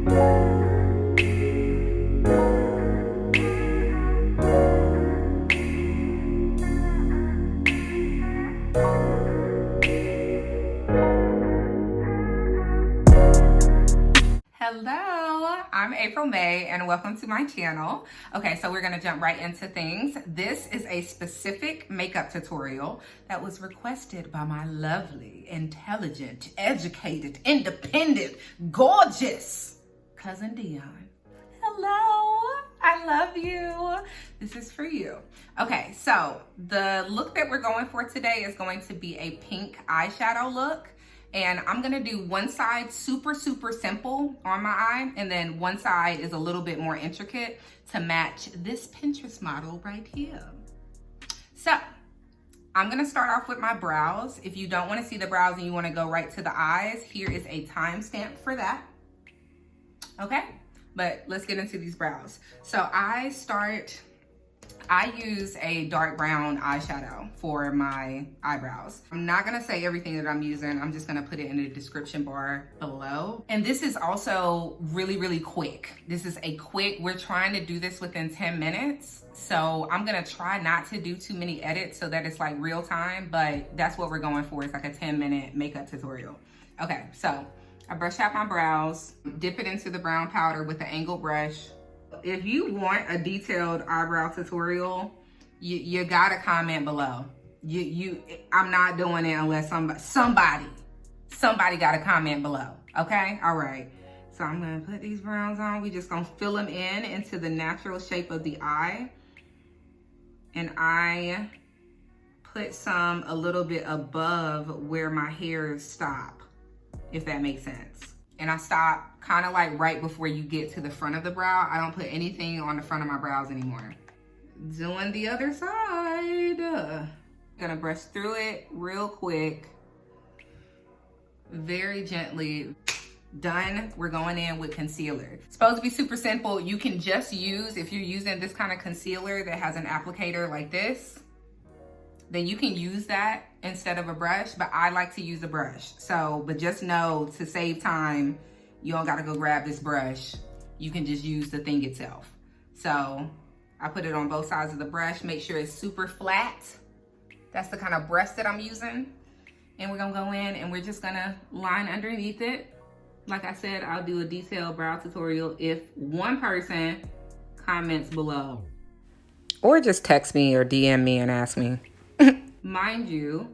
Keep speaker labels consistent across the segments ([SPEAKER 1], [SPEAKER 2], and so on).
[SPEAKER 1] Hello, I'm April May and welcome to my channel. Okay, so we're gonna jump right into things. This is a specific makeup tutorial that was requested by my lovely, intelligent, educated, independent, gorgeous cousin Dion. Hello, I love you. This is for you. Okay, so the look that we're going for today is going to be a pink eyeshadow look. And I'm gonna do one side super simple on my eye, and then one side is a little bit more intricate to match this Pinterest model right here. So I'm gonna start off with my brows. If you don't wanna see the brows and you wanna go right to the eyes, here is a timestamp for that. Okay, but let's get into these brows. So I use a dark brown eyeshadow for my eyebrows. I'm not gonna say everything that I'm using. I'm just gonna put it in the description bar below. And this is also really quick. This is a quick, we're trying to do this within 10 minutes. So I'm gonna try not to do too many edits so that it's like real time, but that's what we're going for. It's like a 10-minute makeup tutorial. Okay, so I brush out my brows, dip it into the brown powder with an angled brush. If you want a detailed eyebrow tutorial, you gotta comment below. I'm not doing it unless somebody gotta comment below. Okay, all right. So I'm gonna put these browns on. We just gonna fill them into the natural shape of the eye, and I put some a little bit above where my hairs stop, if that makes sense. And I stop kind of like right before you get to the front of the brow. I don't put anything on the front of my brows anymore. Doing the other side. Gonna brush through it real quick. Very gently. Done. We're going in with concealer. It's supposed to be super simple. You can just use, if you're using this kind of concealer that has an applicator like this, then you can use that instead of a brush, but I like to use a brush. So, but just know, to save time, you don't gotta go grab this brush. You can just use the thing itself. So I put it on both sides of the brush, make sure it's super flat. That's the kind of brush that I'm using. And we're gonna go in and we're just gonna line underneath it. Like I said, I'll do a detailed brow tutorial if one person comments below. Or just text me or DM me and ask me. Mind you,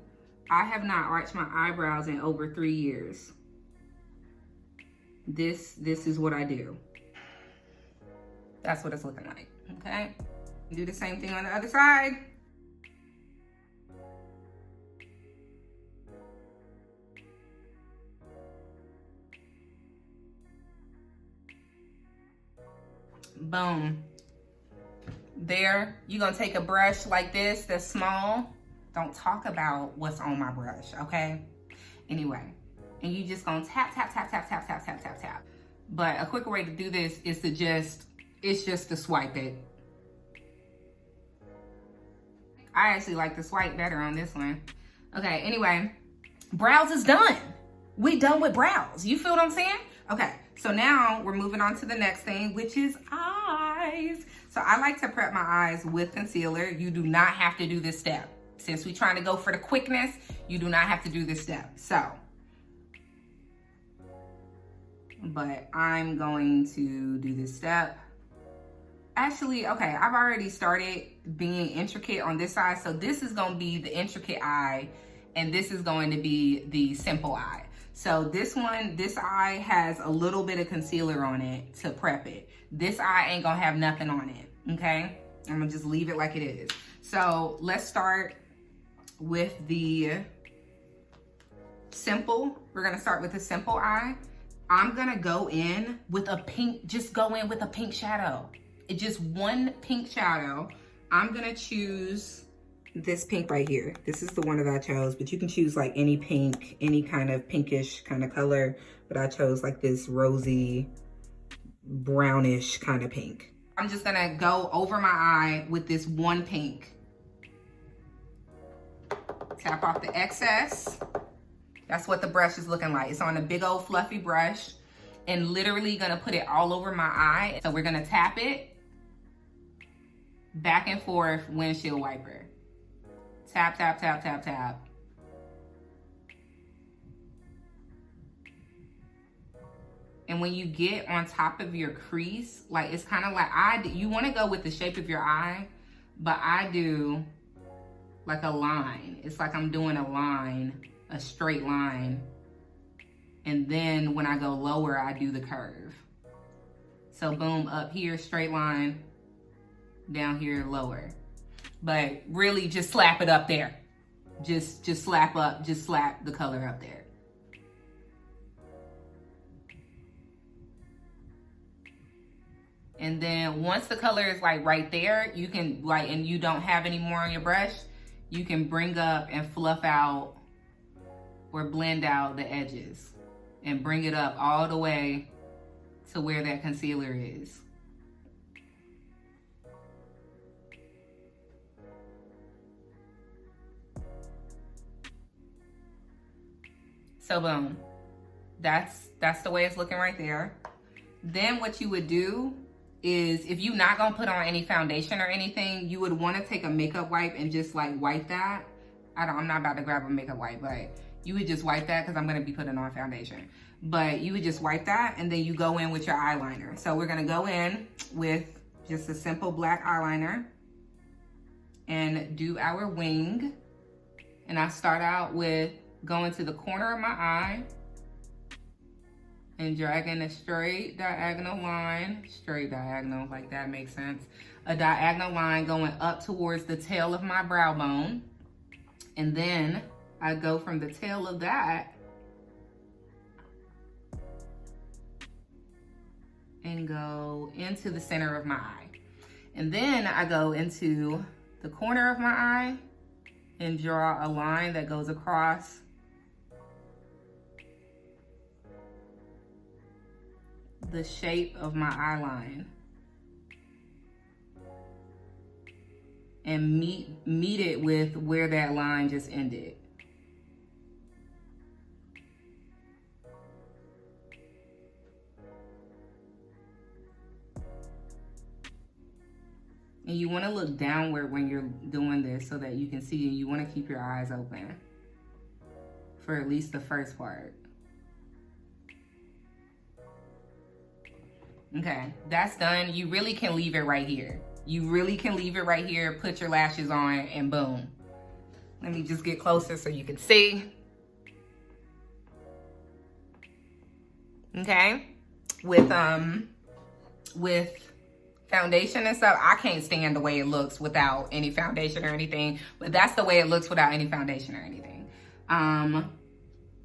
[SPEAKER 1] I have not arched my eyebrows in over 3 years. This is what I do. That's what it's looking like, okay? Do the same thing on the other side. Boom. There, you're gonna take a brush like this that's small. Don't talk about what's on my brush, okay? Anyway, and you just gonna tap. But a quicker way to do this is to just to swipe it. I actually like the swipe better on this one. Okay, anyway, brows is done. We done with brows. You feel what I'm saying? Okay, so now we're moving on to the next thing, which is eyes. So I like to prep my eyes with concealer. You do not have to do this step. Since we're trying to go for the quickness, you do not have to do this step. So, but I'm going to do this step. Actually, okay, I've already started being intricate on this side. So this is gonna be the intricate eye, and this is going to be the simple eye. So this eye has a little bit of concealer on it to prep it. This eye ain't gonna have nothing on it, okay? I'm gonna just leave it like it is. So let's start with the simple. We're gonna start with the simple eye. I'm gonna go in with a pink, just go in with a pink shadow. It's just one pink shadow. I'm gonna choose this pink right here. This is the one that I chose, but you can choose like any pink, any kind of pinkish kind of color, but I chose like this rosy, brownish kind of pink. I'm just gonna go over my eye with this one pink. Tap off the excess. That's what the brush is looking like. It's on a big old fluffy brush. and literally gonna put it all over my eye. So we're gonna tap it back and forth, windshield wiper. Tap, tap, tap, tap, tap. And when you get on top of your crease, like it's kind of like you want to go with the shape of your eye, but I do like a line. It's like I'm doing a line, a straight line. And then when I go lower, I do the curve. So boom, up here, straight line, down here, lower. But really just slap it up there. Just slap the color up there. And then once the color is like right there, you can like, and you don't have any more on your brush, you can bring up and fluff out or blend out the edges and bring it up all the way to where that concealer is. So boom, that's the way it's looking right there. Then what you would do is, if you're not gonna put on any foundation or anything, you would want to take a makeup wipe and just like wipe that. I'm not about to grab a makeup wipe, but you would just wipe that because I'm gonna be putting on foundation. But you would just wipe that and then you go in with your eyeliner. So we're gonna go in with just a simple black eyeliner and do our wing. And I start out with going to the corner of my eye and dragging a straight diagonal line, like that makes sense. A diagonal line going up towards the tail of my brow bone. And then I go from the tail of that and go into the center of my eye. And then I go into the corner of my eye and draw a line that goes across the shape of my eye line and meet it with where that line just ended. And you want to look downward when you're doing this so that you can see, and you want to keep your eyes open for at least the first part. Okay, that's done. You really can leave it right here. Put your lashes on and boom. Let me just get closer so you can see. Okay, with foundation and stuff, I can't stand the way it looks without any foundation or anything, but that's the way it looks without any foundation or anything.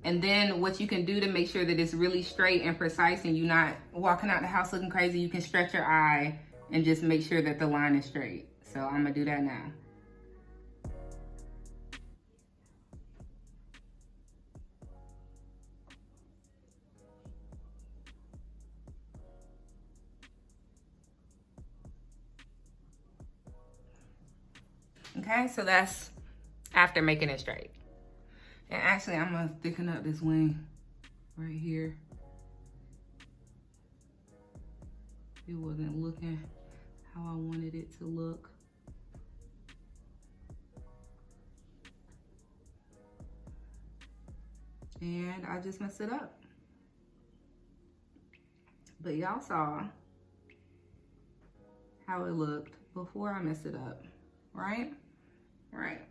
[SPEAKER 1] And then what you can do to make sure that it's really straight and precise and you're not walking out the house looking crazy, you can stretch your eye and just make sure that the line is straight. So I'm gonna do that now. Okay, so that's after making it straight. And actually, I'm gonna thicken up this wing right here. It wasn't looking how I wanted it to look. And I just messed it up. But y'all saw how it looked before I messed it up, right? Right.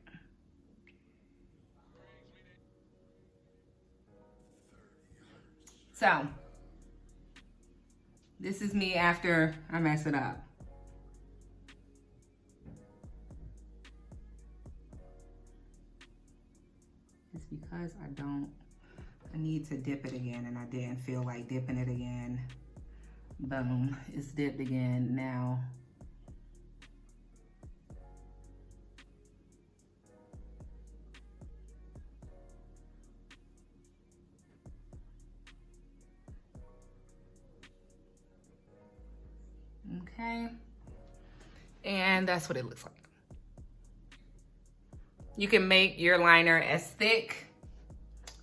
[SPEAKER 1] So, this is me after I mess it up. It's because I need to dip it again and I didn't feel like dipping it again. Boom, it's dipped again now. Okay, and that's what it looks like. You can make your liner as thick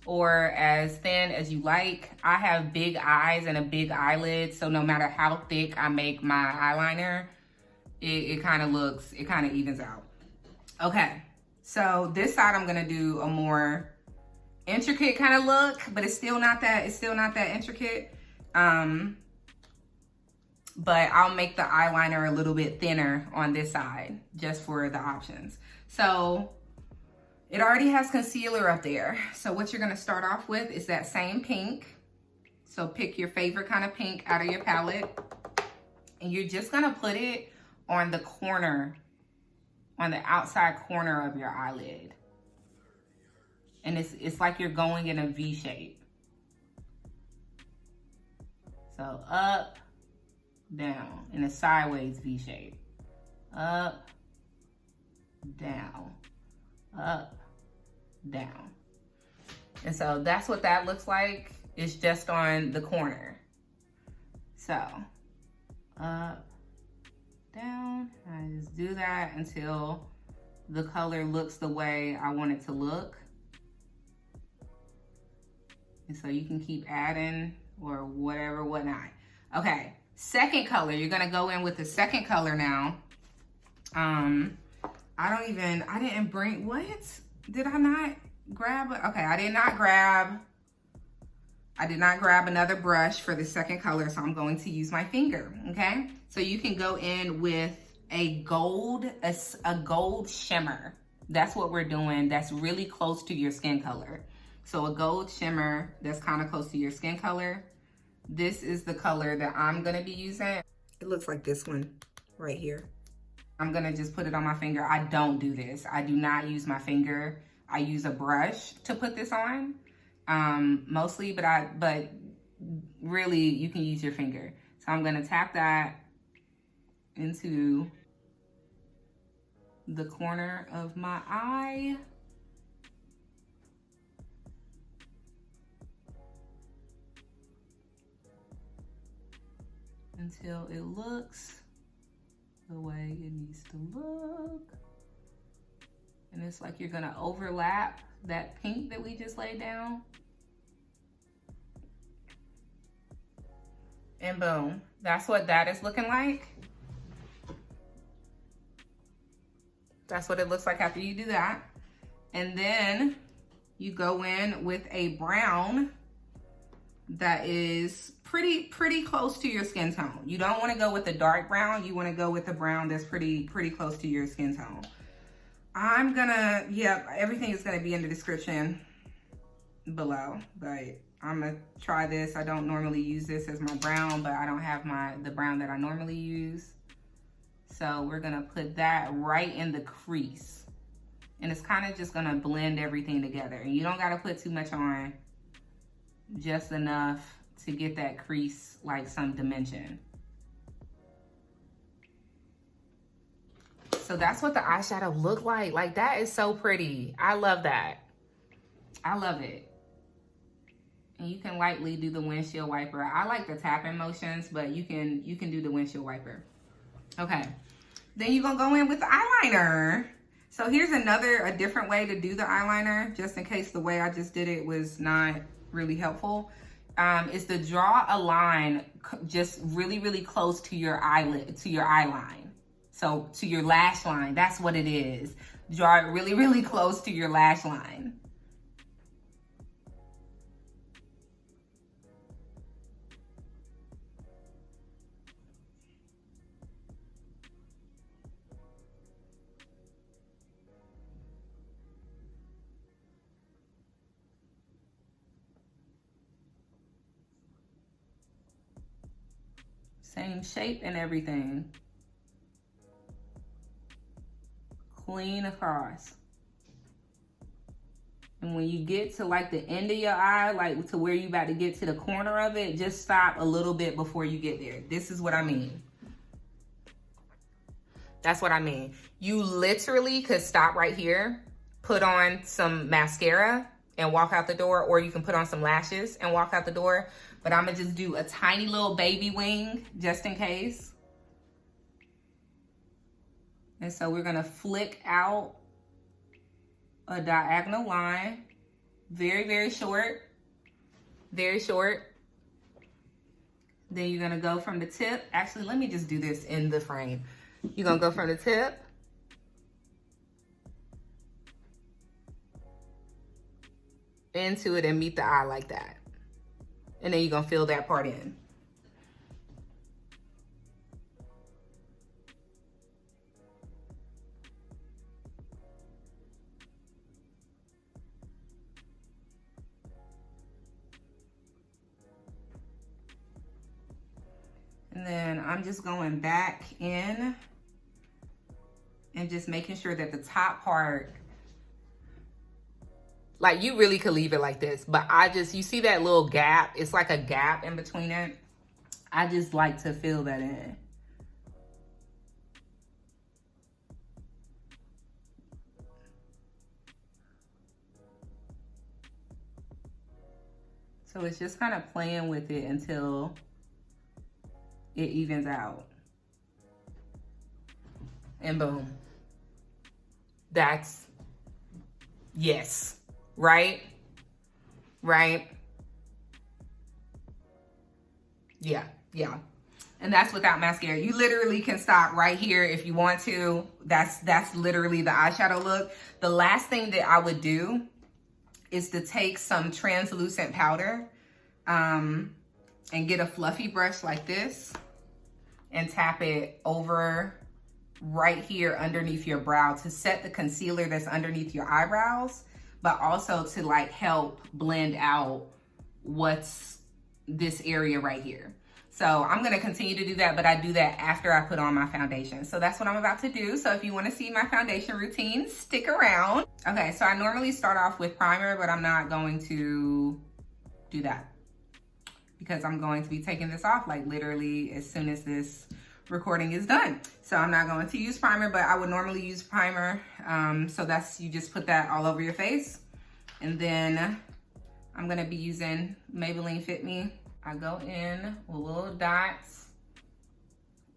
[SPEAKER 1] or as thin as you like. I have big eyes and a big eyelid, so no matter how thick I make my eyeliner, it kind of evens out. Okay, so this side I'm gonna do a more intricate kind of look, but it's still not that intricate. But I'll make the eyeliner a little bit thinner on this side just for the options. So it already has concealer up there. So what you're gonna start off with is that same pink. So pick your favorite kind of pink out of your palette, and you're just gonna put it on the corner, on the outside corner of your eyelid. And it's like you're going in a V shape. So up, down, in a sideways V shape. Up, down, up, down. And so that's what that looks like. It's just on the corner. So up, down, I just do that until the color looks the way I want it to look. And so you can keep adding or whatever, whatnot. Okay, second color, you're gonna go in with the second color now. I didn't bring, what? Did I not grab, okay, I did not grab another brush for the second color, so I'm going to use my finger, okay? So you can go in with a gold shimmer. That's what we're doing, that's really close to your skin color. So a gold shimmer that's kind of close to your skin color. This is the color that I'm gonna be using. It looks like this one right here. I'm gonna just put it on my finger. I don't do this. I do not use my finger. I use a brush to put this on, mostly, but really you can use your finger. So I'm gonna tap that into the corner of my eye. Until it looks the way it needs to look. And it's like you're gonna overlap that pink that we just laid down. And boom, that's what that is looking like. That's what it looks like after you do that. And then you go in with a brown that is pretty close to your skin tone. You don't want to go with the dark brown. You want to go with the brown that's pretty close to your skin tone. I'm gonna, everything is gonna be in the description below, but I'm gonna try this. I don't normally use this as my brown, but I don't have the brown that I normally use. So we're gonna put that right in the crease. And it's kind of just gonna blend everything together. And you don't gotta put too much on, just enough to get that crease like some dimension. So that's what the eyeshadow looked like. Like, that is so pretty. I love that. I love it. And you can lightly do the windshield wiper. I like the tapping motions, but you can do the windshield wiper. Okay, then you're gonna go in with the eyeliner. So here's a different way to do the eyeliner, just in case the way I just did it was not really helpful. Is to draw a line just really close to your eyelid, to your eye line. So to your lash line, that's what it is. Draw it really close to your lash line. Same shape and everything. Clean across. And when you get to like the end of your eye, like to where you about to get to the corner of it, just stop a little bit before you get there. This is what I mean. That's what I mean. You literally could stop right here, put on some mascara and walk out the door, or you can put on some lashes and walk out the door. But I'm gonna just do a tiny little baby wing just in case. And so we're gonna flick out a diagonal line Very, very short. Very short. Then you're gonna go from the tip. Actually, let me just do this in the frame. You're gonna go from the tip into it and meet the eye like that. And then you're gonna fill that part in. And then I'm just going back in and just making sure that the top part, like you really could leave it like this, but you see that little gap? It's like a gap in between it. I just like to fill that in. So it's just kind of playing with it until it evens out. And boom. That's, yes, right? Right? Yeah, yeah. And that's without mascara. You literally can stop right here if you want to. That's literally the eyeshadow look. The last thing that I would do is to take some translucent powder and get a fluffy brush like this and tap it over right here underneath your brow to set the concealer that's underneath your eyebrows, but also to like help blend out what's this area right here. So I'm gonna continue to do that, but I do that after I put on my foundation. So that's what I'm about to do. So if you wanna see my foundation routine, stick around. Okay, so I normally start off with primer, but I'm not going to do that because I'm going to be taking this off like literally as soon as this recording is done. So I'm not going to use primer, but I would normally use primer. So that's, you just put that all over your face. And then I'm gonna be using Maybelline Fit Me. I go in with little dots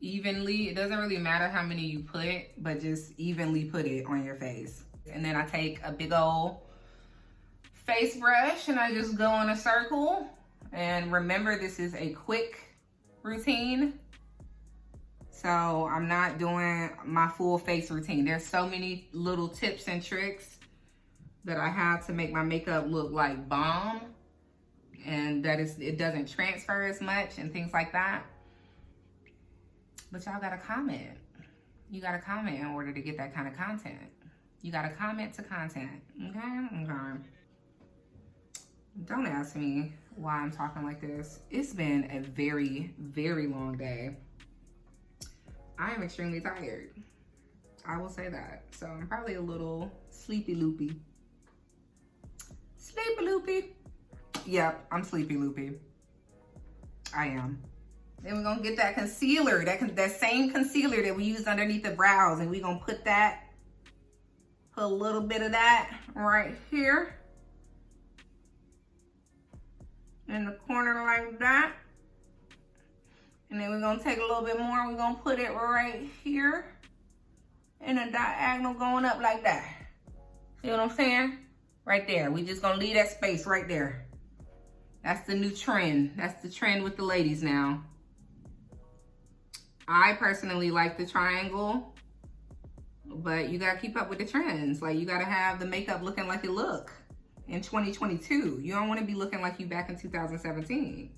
[SPEAKER 1] evenly. It doesn't really matter how many you put, but just evenly put it on your face. And then I take a big old face brush and I just go in a circle. And remember, this is a quick routine. So I'm not doing my full face routine. There's so many little tips and tricks that I have to make my makeup look like bomb, and that it doesn't transfer as much and things like that. But y'all gotta comment. You gotta comment in order to get that kind of content. You gotta comment to content, okay? Okay. Don't ask me why I'm talking like this. It's been a very, very long day. I am extremely tired. I will say that. So I'm probably a little sleepy loopy. Sleepy loopy. Yep, I'm sleepy loopy. I am. Then we're gonna get that concealer, that same concealer that we used underneath the brows, and we're gonna put a little bit of that right here in the corner like that. And then we're gonna take a little bit more, we're gonna put it right here in a diagonal going up like that. See what I'm saying? Right there. We just gonna leave that space right there. That's the new trend. That's the trend with the ladies now. I personally like the triangle, but you gotta keep up with the trends. Like, you gotta have the makeup looking like it look in 2022. You don't wanna be looking like you back in 2017.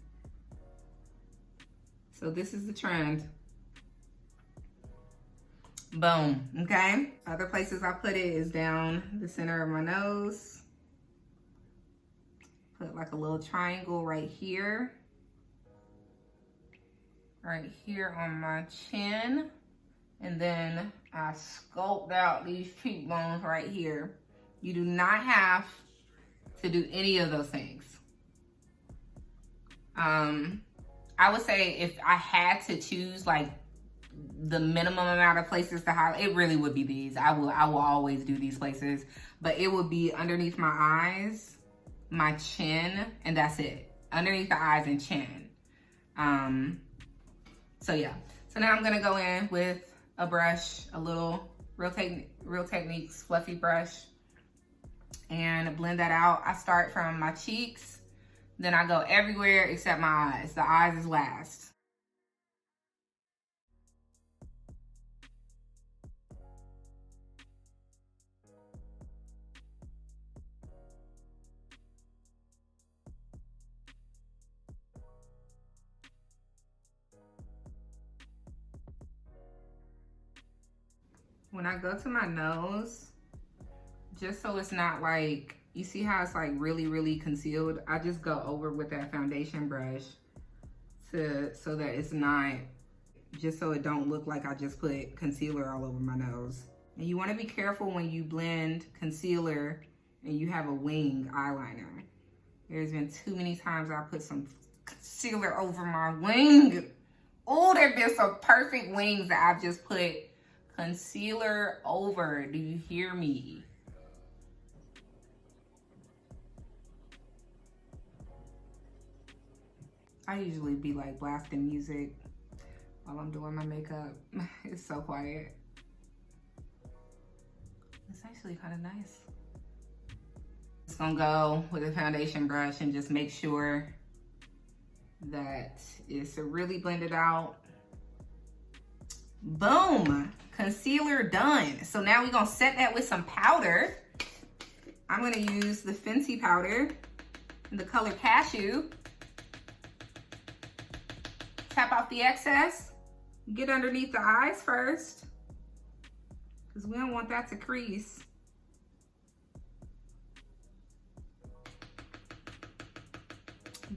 [SPEAKER 1] So this is the trend. Boom, okay? Other places I put it is down the center of my nose. Put like a little triangle right here. Right here on my chin. And then I sculpt out these cheekbones right here. You do not have to do any of those things. I would say if I had to choose like the minimum amount of places to highlight, it really would be these. I will always do these places, but it would be underneath my eyes, my chin, and that's it. Underneath the eyes and chin. So yeah. So now I'm gonna go in with a brush, a little Real Techniques fluffy brush, and blend that out. I start from my cheeks, then I go everywhere except my eyes. The eyes is last. When I go to my nose, just so it's not like, you see how it's like really, really concealed? I just go over with that foundation brush so that it's not, just so it don't look like I just put concealer all over my nose. And you want to be careful when you blend concealer and you have a wing eyeliner. There's been too many times I put some concealer over my wing. Oh, there've been some perfect wings that I've just put concealer over. Do you hear me? I usually be like blasting music while I'm doing my makeup. It's so quiet. It's actually kind of nice. Just gonna go with a foundation brush and just make sure that it's really blended out. Boom, concealer done. So now we're gonna set that with some powder. I'm gonna use the Fenty powder in the color Cashew. Tap off the excess. Get underneath the eyes first, because we don't want that to crease.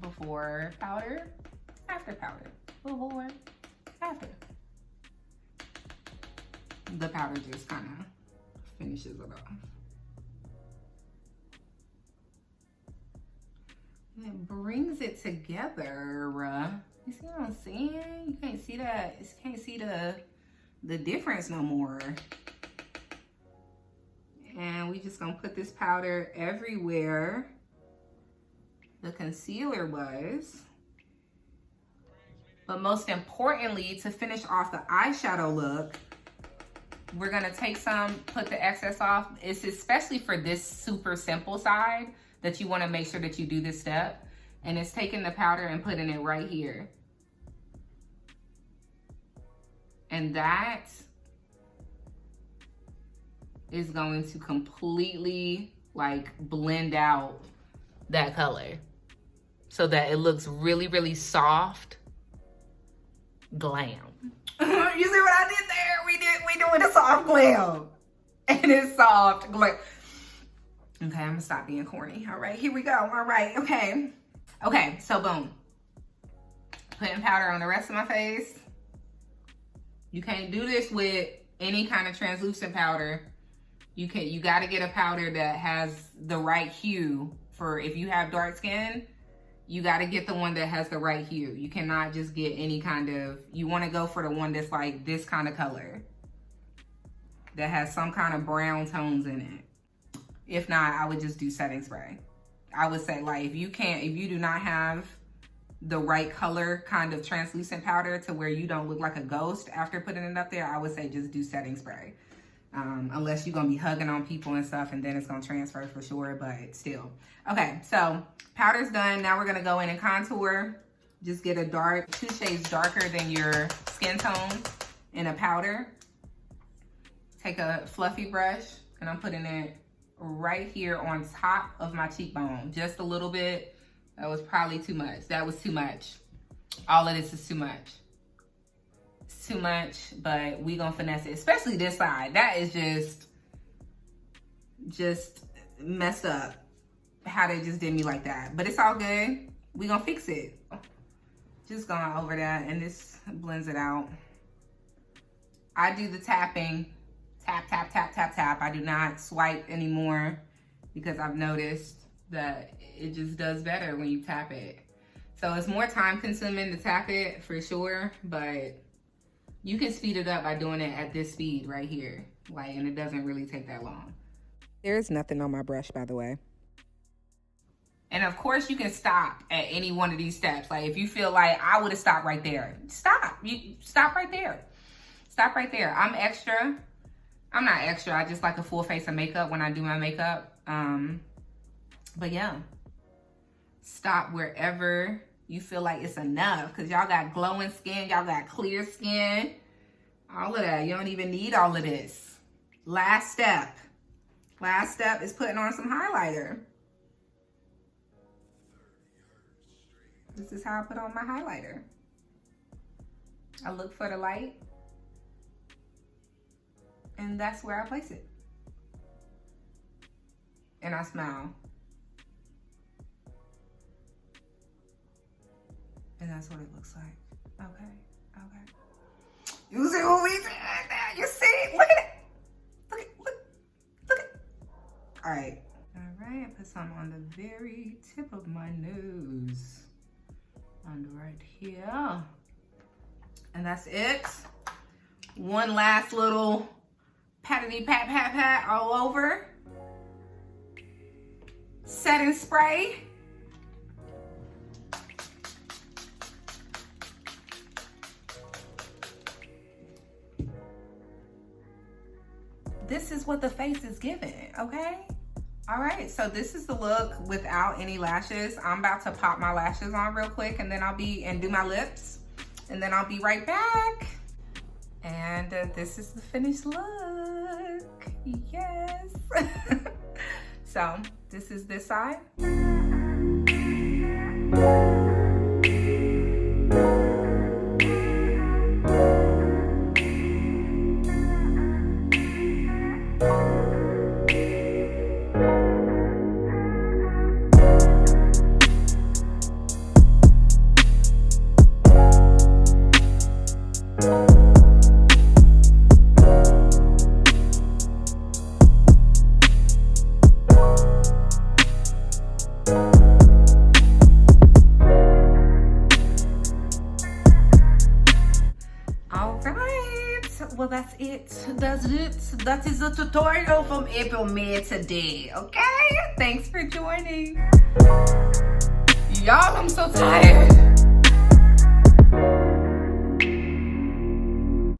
[SPEAKER 1] Before powder, after powder. Before, after. The powder just kind of finishes it off. And it brings it together. You see what I'm saying? You can't see that. You can't see the difference no more. And we just gonna put this powder everywhere the concealer was. But most importantly, to finish off the eyeshadow look, we're gonna take some, put the excess off. It's especially for this super simple side that you wanna make sure that you do this step. And it's taking the powder and putting it right here. And that is going to completely like blend out that color so that it looks really, really soft. Glam. You see what I did there? We doing a soft glam. And it's soft glam. Okay, I'm gonna stop being corny. All right, here we go. All right, okay. Okay, so boom. Putting powder on the rest of my face. You can't do this with any kind of translucent powder. You gotta get a powder that has the right hue. For if you have dark skin, you gotta get the one that has the right hue. You cannot just get any kind of, you wanna go for the one that's like this kind of color. That has some kind of brown tones in it. If not, I would just do setting spray. I would say like, if you do not have the right color kind of translucent powder to where you don't look like a ghost after putting it up there, I would say just do setting spray. Unless you're gonna be hugging on people and stuff, and then it's gonna transfer for sure, but still. Okay, so powder's done. Now we're gonna go in and contour. Just get a dark, 2 shades darker than your skin tone in a powder. Take a fluffy brush, and I'm putting it right here on top of my cheekbone. Just a little bit. That was probably too much. That was too much. All of this is too much. It's too much, but we gonna finesse it. Especially this side. That is just messed up. How they just did me like that. But it's all good. We gonna fix it. Just going over that, and this blends it out. I do the tapping. Tap, tap, tap, tap, tap. I do not swipe anymore because I've noticed that it just does better when you tap it. So it's more time consuming to tap it for sure, but you can speed it up by doing it at this speed right here. Like, and it doesn't really take that long.
[SPEAKER 2] There's nothing on my brush, by the way.
[SPEAKER 1] And of course you can stop at any one of these steps. Like if you feel like I would have stopped right there, stop. You stop right there. Stop right there. I'm extra. I'm not extra. I just like a full face of makeup when I do my makeup. But yeah, stop wherever you feel like it's enough, because y'all got glowing skin, y'all got clear skin, all of that. You don't even need all of this. Last step is putting on some highlighter. This is how I put on my highlighter. I look for the light, and that's where I place it. And I smile. And that's what it looks like. Okay. You see what we did there? You see? Look at it. Look at it. All right. I put some on the very tip of my nose. And right here. And that's it. One last little patty pat all over. Setting spray. This is what the face is giving, okay? All right, so this is the look without any lashes. I'm about to pop my lashes on real quick, and then and do my lips, and then I'll be right back. And this is the finished look, yes. So this is this side. Well, that's it. That is the tutorial from April May today, okay? Thanks for joining. Y'all, I'm so tired.